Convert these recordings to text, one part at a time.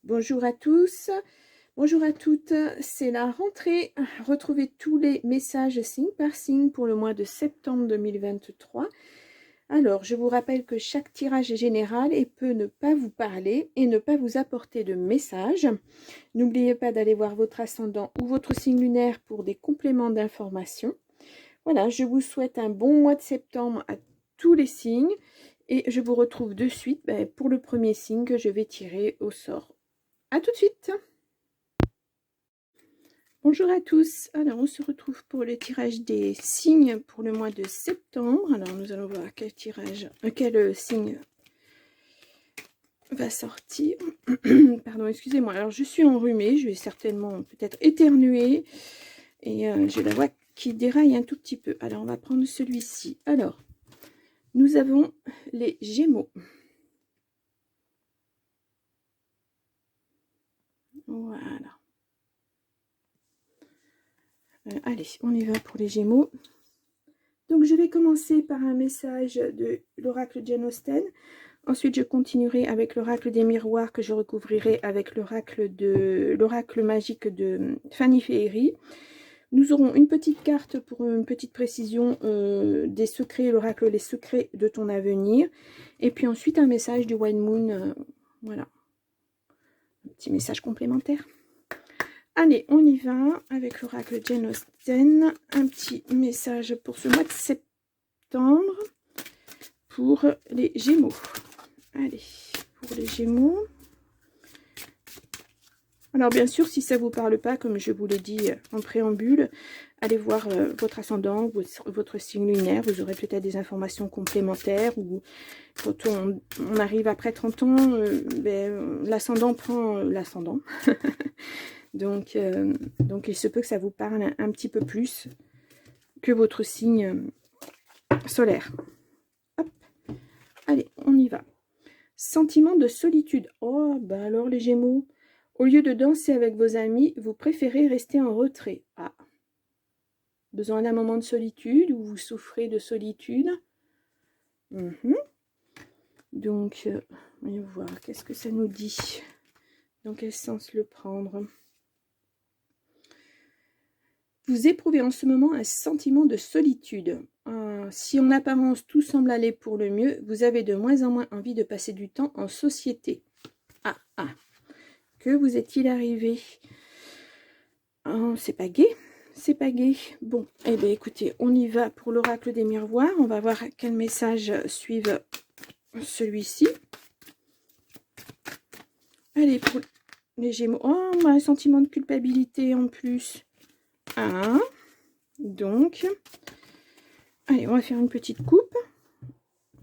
Bonjour à tous, bonjour à toutes, c'est la rentrée. Retrouvez tous les messages signe par signe pour le mois de septembre 2023. Alors, je vous rappelle que chaque tirage est général et peut ne pas vous parler et ne pas vous apporter de message. N'oubliez pas d'aller voir votre ascendant ou votre signe lunaire pour des compléments d'information. Voilà, je vous souhaite un bon mois de septembre à tous les signes et je vous retrouve de suite pour le premier signe que je vais tirer au sort. À tout de suite. Bonjour à tous. Alors, on se retrouve pour le tirage des signes pour le mois de septembre. Alors, nous allons voir quel signe va sortir. Pardon, excusez-moi. Alors, je suis enrhumée. Je vais certainement peut-être éternuer. Et j'ai la voix qui déraille un tout petit peu. Alors, on va prendre celui-ci. Alors, nous avons les Gémeaux. Voilà. Allez, on y va pour les Gémeaux. Donc, je vais commencer par un message de l'oracle Jane Austen. Ensuite, je continuerai avec l'oracle des miroirs que je recouvrirai avec l'oracle magique de Fanny Féerie. Nous aurons une petite carte pour une petite précision des secrets, l'oracle les secrets de ton avenir. Et puis ensuite, un message du White Moon. Voilà. Un petit message complémentaire. Allez, on y va avec l'oracle Jane Austen. Un petit message pour ce mois de septembre pour les Gémeaux. Allez, pour les Gémeaux. Alors bien sûr, si ça ne vous parle pas, comme je vous l'ai dit en préambule, allez voir votre ascendant, votre signe lunaire. Vous aurez peut-être des informations complémentaires. Ou quand on arrive après 30 ans, l'ascendant prend l'ascendant. donc il se peut que ça vous parle un petit peu plus que votre signe solaire. Hop. Allez, on y va. Sentiment de solitude. Oh, bah alors les Gémeaux, au lieu de danser avec vos amis, vous préférez rester en retrait. Ah. Besoin d'un moment de solitude ou vous souffrez de solitude. Donc, voyons voir, qu'est-ce que ça nous dit? Dans quel sens le prendre? Vous éprouvez en ce moment un sentiment de solitude. Si en apparence tout semble aller pour le mieux, vous avez de moins en moins envie de passer du temps en société. Que vous est-il arrivé? Oh, c'est pas gai, c'est pas gai. Bon, eh bien écoutez, on y va pour l'oracle des miroirs. On va voir quel message suive celui-ci. Allez, pour les Gémeaux. Oh, on a un sentiment de culpabilité en plus. Donc, allez, on va faire une petite coupe.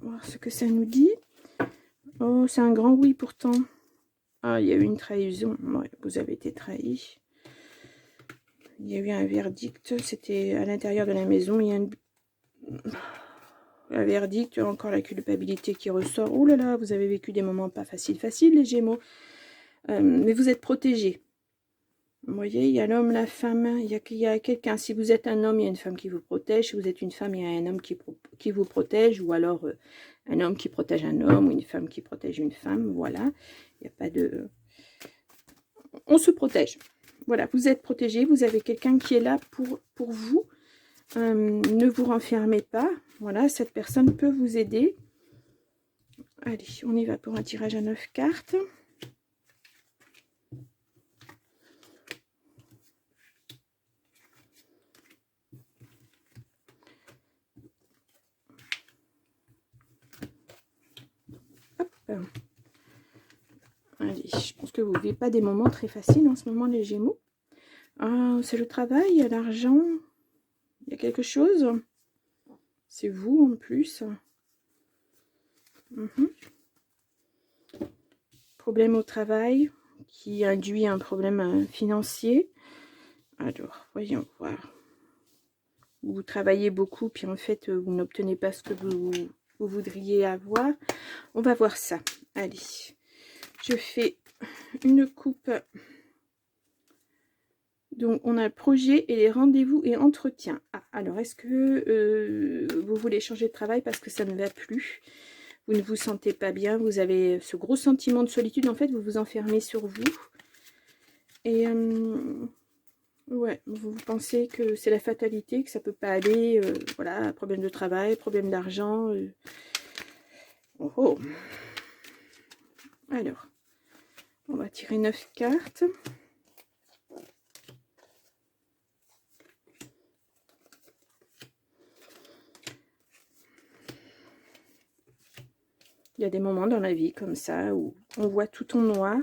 Voir ce que ça nous dit. Oh, c'est un grand oui pourtant. Ah, il y a eu une trahison. Ouais, vous avez été trahi. Il y a eu un verdict. C'était à l'intérieur de la maison. Il y a un verdict, encore la culpabilité qui ressort. Oh là là, vous avez vécu des moments pas faciles, les Gémeaux. Mais vous êtes protégés. Vous voyez, il y a l'homme, la femme, il y a quelqu'un. Si vous êtes un homme, il y a une femme qui vous protège. Si vous êtes une femme, il y a un homme qui vous protège. Ou alors un homme qui protège un homme ou une femme qui protège une femme. Voilà. Il n'y a pas de... On se protège. Voilà, vous êtes protégés. Vous avez quelqu'un qui est là pour vous. Ne vous renfermez pas. Voilà, cette personne peut vous aider. Allez, on y va pour un tirage à 9 cartes. Hop. Allez, je pense que vous ne vivez pas des moments très faciles en ce moment, les Gémeaux. C'est le travail, l'argent. Il y a quelque chose. C'est vous en plus. Problème au travail qui induit un problème financier. Alors, voyons voir. Vous travaillez beaucoup, puis en fait, vous n'obtenez pas ce que vous voudriez avoir. On va voir ça. Allez, je fais une coupe. Donc, on a le projet et les rendez-vous et entretiens. Alors, est-ce que vous voulez changer de travail parce que ça ne va plus? vous ne vous sentez pas bien, vous avez ce gros sentiment de solitude, en fait, vous vous enfermez sur vous. Et ouais, vous pensez que c'est la fatalité, que ça peut pas aller, voilà, problème de travail, problème d'argent. Oh, oh. Alors, on va tirer 9 cartes. Il y a des moments dans la vie comme ça où on voit tout en noir.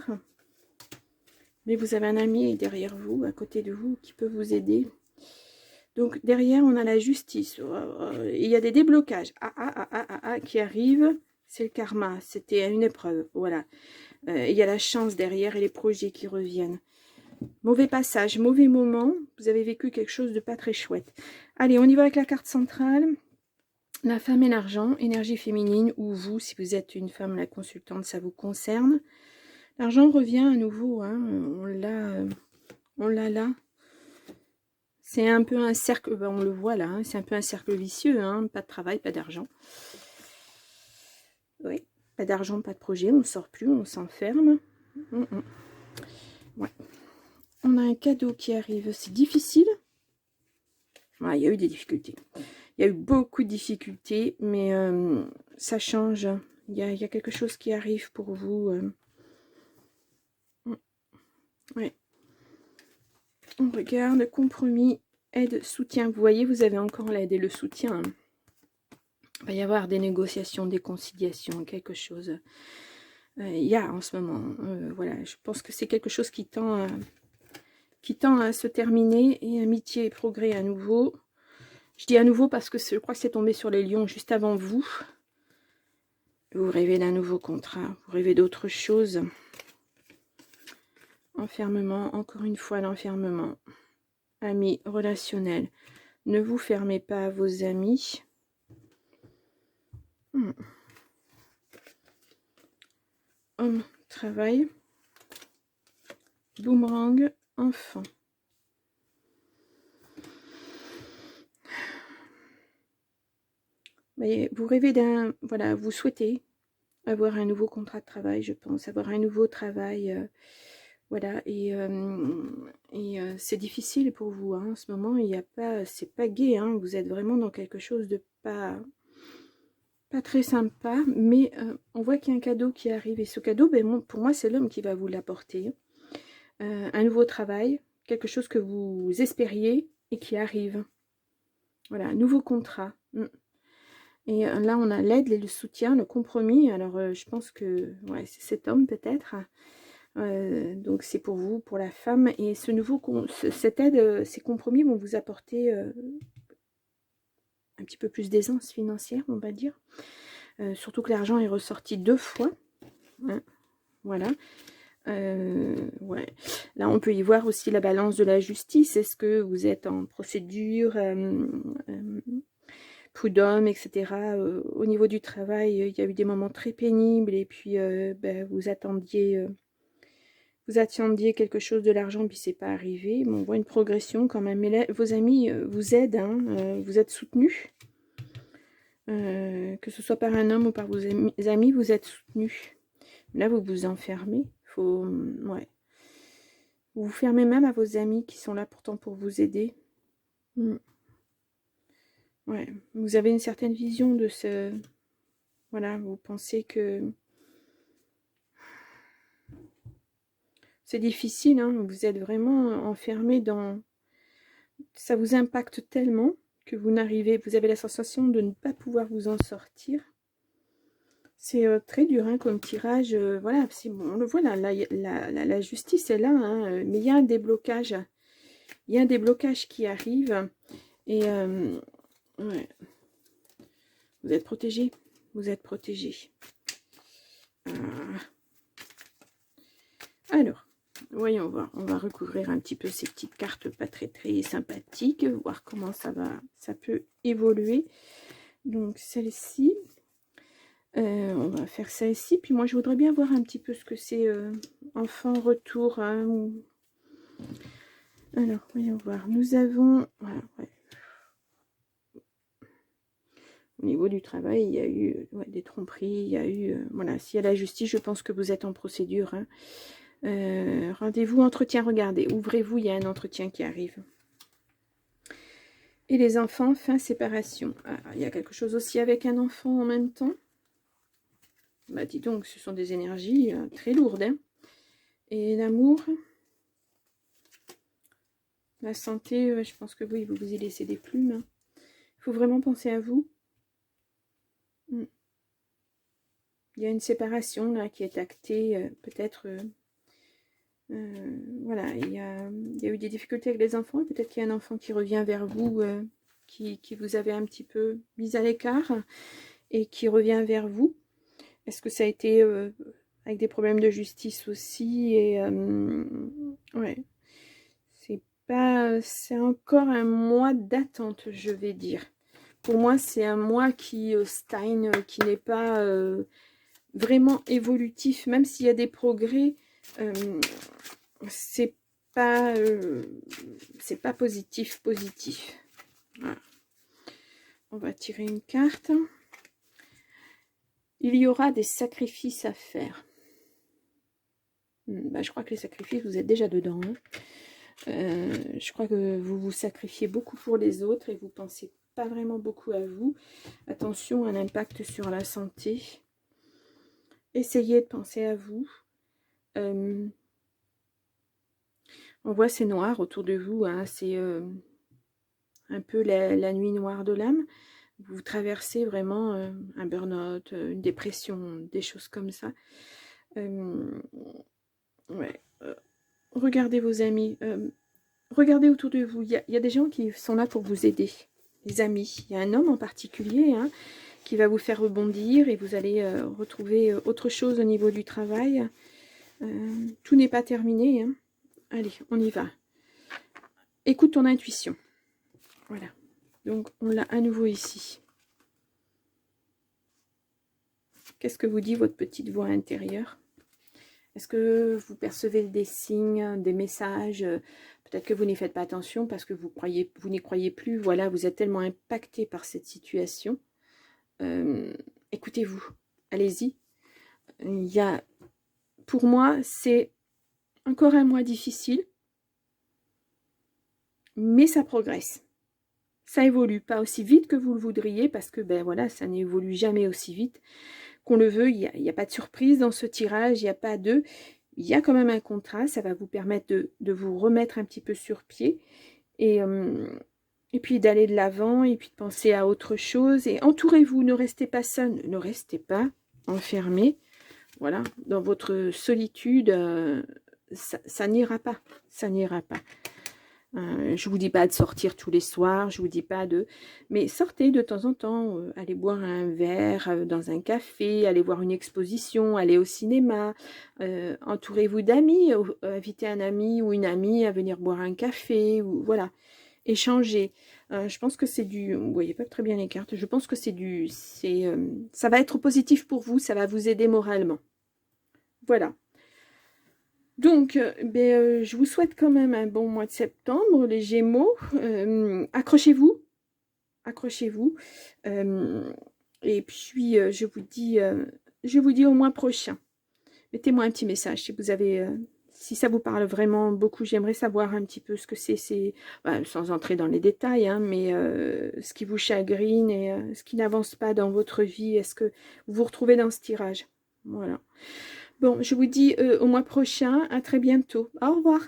Mais vous avez un ami derrière vous, à côté de vous, qui peut vous aider. Donc derrière, on a la justice. Il y a des déblocages qui arrivent. C'est le karma, c'était une épreuve. Voilà. Il y a la chance derrière et les projets qui reviennent. Mauvais passage, mauvais moment. Vous avez vécu quelque chose de pas très chouette. Allez, on y va avec la carte centrale. La femme et l'argent, énergie féminine, ou vous, si vous êtes une femme, la consultante, ça vous concerne. L'argent revient à nouveau, hein, on l'a là. C'est un peu un cercle, ben on le voit là, hein, c'est un peu un cercle vicieux, hein, pas de travail, pas d'argent. Oui, pas d'argent, pas de projet, on ne sort plus, on s'enferme. Ouais. On a un cadeau qui arrive, c'est difficile. Ouais, il y a eu des difficultés. Il y a eu beaucoup de difficultés, mais ça change. Il y a quelque chose qui arrive pour vous. Ouais. On regarde, compromis, aide, soutien. Vous voyez, vous avez encore l'aide et le soutien. Il va y avoir des négociations, des conciliations, quelque chose. Il y a en ce moment. Voilà, je pense que c'est quelque chose qui tend à se terminer. Et amitié et progrès à nouveau. Je dis à nouveau parce que je crois que c'est tombé sur les lions juste avant vous. Vous rêvez d'un nouveau contrat, vous rêvez d'autre chose. Enfermement, encore une fois l'enfermement. Amis, relationnel. Ne vous fermez pas à vos amis. Homme, travail. Boomerang, enfant. Mais vous rêvez d'un... Voilà, vous souhaitez avoir un nouveau contrat de travail, je pense. Avoir un nouveau travail... voilà, et c'est difficile pour vous, hein. En ce moment, il n'y a pas, c'est pas gai, hein. Vous êtes vraiment dans quelque chose de pas très sympa, mais on voit qu'il y a un cadeau qui arrive, et ce cadeau, ben, pour moi, c'est l'homme qui va vous l'apporter. Un nouveau travail, quelque chose que vous espériez et qui arrive. Voilà, un nouveau contrat. Et là, on a l'aide, le soutien, le compromis. Alors, je pense que ouais, c'est cet homme peut-être. Donc c'est pour vous, pour la femme, et cette aide, ces compromis vont vous apporter un petit peu plus d'aisance financière, on va dire. Surtout que l'argent est ressorti 2 fois, hein, voilà. Ouais. Là on peut y voir aussi la balance de la justice. Est-ce que vous êtes en procédure, prud'homme, etc. Au niveau du travail, il y a eu des moments très pénibles, et puis ben, vous attendiez quelque chose de l'argent, puis c'est pas arrivé. Bon, on voit une progression quand même. Mais là, vos amis vous aident, hein, vous êtes soutenus. Que ce soit par un homme ou par vos amis, vous êtes soutenus. Là, vous vous enfermez. Ouais. Vous vous fermez même à vos amis qui sont là pourtant pour vous aider. Ouais. Vous avez une certaine vision de ce... Voilà, vous pensez que... C'est difficile, hein, vous êtes vraiment enfermé dans... Ça vous impacte tellement que vous avez la sensation de ne pas pouvoir vous en sortir. C'est très dur, hein, comme tirage. Voilà, bon, on le voit là, la justice est là, hein, mais il y a un déblocage. Il y a un déblocage qui arrive. Et ouais. Vous êtes protégé. Vous êtes protégé. Alors, voyons voir. On va recouvrir un petit peu ces petites cartes pas très sympathiques. Voir comment ça peut évoluer. Donc, celle-ci. On va faire celle-ci. Puis moi, je voudrais bien voir un petit peu ce que c'est enfant retour. Hein, Alors, voyons voir. Nous avons... Voilà, ouais. Au niveau du travail, il y a eu des tromperies, il y a eu... voilà, s'il y a la justice, je pense que vous êtes en procédure. Hein. Rendez-vous, entretien, regardez. Ouvrez-vous, il y a un entretien qui arrive. Et les enfants, fin séparation. Ah, il y a quelque chose aussi avec un enfant en même temps. Bah dis donc, ce sont des énergies très lourdes. Hein. Et l'amour, la santé, je pense que oui, vous vous y laissez des plumes. Hein. Il faut vraiment penser à vous. Il y a une séparation là qui est actée, peut-être... voilà, il y a eu des difficultés avec les enfants. Peut-être qu'il y a un enfant qui revient vers vous, qui vous avait un petit peu mis à l'écart et qui revient vers vous. Est-ce que ça a été avec des problèmes de justice aussi? Et ouais, c'est encore un mois d'attente, je vais dire. Pour moi, c'est un mois qui stagne, qui n'est pas vraiment évolutif, même s'il y a des progrès. C'est pas positif. Voilà. On va tirer une carte. Il y aura des sacrifices à faire. Bah, je crois que les sacrifices, vous êtes déjà dedans. Hein. Je crois que vous vous sacrifiez beaucoup pour les autres et vous pensez pas vraiment beaucoup à vous. Attention à l'impact sur la santé. Essayez de penser à vous. On voit c'est noir autour de vous. Hein. C'est un peu la nuit noire de l'âme. Vous traversez vraiment un burn-out, une dépression, des choses comme ça. Ouais. Regardez vos amis. Regardez autour de vous. Il y a des gens qui sont là pour vous aider. Les amis. Il y a un homme en particulier hein, qui va vous faire rebondir et vous allez retrouver autre chose au niveau du travail. Tout n'est pas terminé. Hein. Allez, on y va. Écoute ton intuition. Voilà. Donc, on l'a à nouveau ici. Qu'est-ce que vous dit votre petite voix intérieure? Est-ce que vous percevez des signes, des messages? Peut-être que vous n'y faites pas attention parce que vous n'y croyez plus. Voilà, vous êtes tellement impacté par cette situation. Écoutez-vous. Allez-y. Pour moi, c'est encore un mois difficile. Mais ça progresse. Ça évolue pas aussi vite que vous le voudriez parce que ben voilà, ça n'évolue jamais aussi vite qu'on le veut. Il n'y a pas de surprise dans ce tirage, il n'y a pas de... Il y a quand même un contrat, ça va vous permettre de vous remettre un petit peu sur pied et puis d'aller de l'avant et puis de penser à autre chose. Et entourez-vous, ne restez pas seul, ne restez pas enfermé. Voilà, dans votre solitude, ça n'ira pas, ça n'ira pas. Je vous dis pas de sortir tous les soirs, je vous dis pas de... Mais sortez de temps en temps, allez boire un verre dans un café, allez voir une exposition, allez au cinéma, entourez-vous d'amis, invitez un ami ou une amie à venir boire un café, ou voilà, échanger. Je pense que c'est du... Vous voyez pas très bien les cartes, je pense que c'est du... ça va être positif pour vous, ça va vous aider moralement. Voilà. Donc, je vous souhaite quand même un bon mois de septembre, les Gémeaux. Accrochez-vous. Accrochez-vous. Et puis, je vous dis au mois prochain. Mettez-moi un petit message si vous avez... si ça vous parle vraiment beaucoup, j'aimerais savoir un petit peu ce que c'est, sans entrer dans les détails, hein, mais ce qui vous chagrine et ce qui n'avance pas dans votre vie. Est-ce que vous vous retrouvez dans ce tirage? Voilà. Bon, je vous dis au mois prochain, à très bientôt. Au revoir.